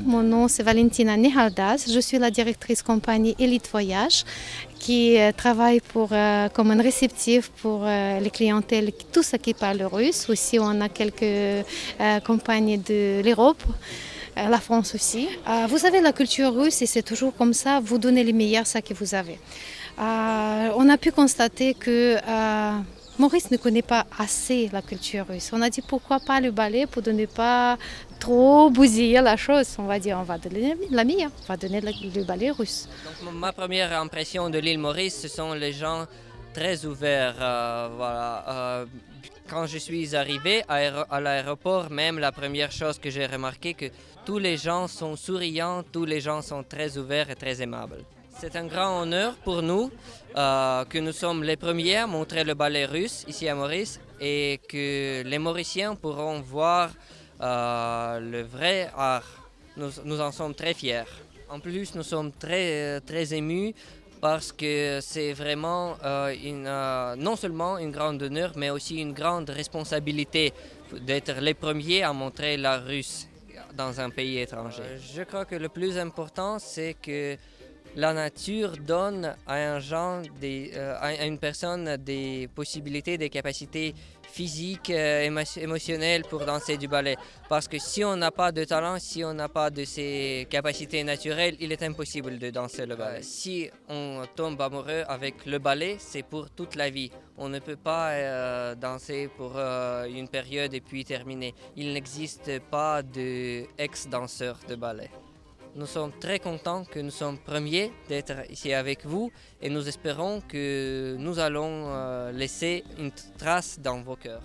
Mon nom c'est Valentina Nihaldas, je suis la directrice compagnie Elite Voyage qui travaille comme un réceptif pour les clientèles, tout ce qui parle russe. Aussi on a quelques compagnies de l'Europe, la France aussi. Vous avez la culture russe et c'est toujours comme ça, vous donnez les meilleurs ce que vous avez. On a pu constater que Maurice ne connaît pas assez la culture russe. On a dit pourquoi pas le ballet pour ne pas trop bousiller la chose. On va dire on va donner la meilleure, on va donner le ballet russe. Donc, ma première impression de l'île Maurice, ce sont les gens très ouverts. Quand je suis arrivé à l'aéroport, même la première chose que j'ai remarqué, que tous les gens sont souriants, tous les gens sont très ouverts et très aimables. C'est un grand honneur pour nous que nous sommes les premiers à montrer le ballet russe ici à Maurice et que les Mauriciens pourront voir le vrai art. Nous en sommes très fiers. En plus, nous sommes très émus parce que c'est vraiment non seulement une grande honneur, mais aussi une grande responsabilité d'être les premiers à montrer l'art russe dans un pays étranger. Je crois que le plus important, c'est que la nature donne à à une personne des possibilités, des capacités physiques, émotionnelles pour danser du ballet. Parce que si on n'a pas de talent, si on n'a pas de ces capacités naturelles, il est impossible de danser le ballet. Si on tombe amoureux avec le ballet, c'est pour toute la vie. On ne peut pas danser pour une période et puis terminer. Il n'existe pas d'ex-danseur de ballet. Nous sommes très contents que nous sommes premiers d'être ici avec vous et nous espérons que nous allons laisser une trace dans vos cœurs.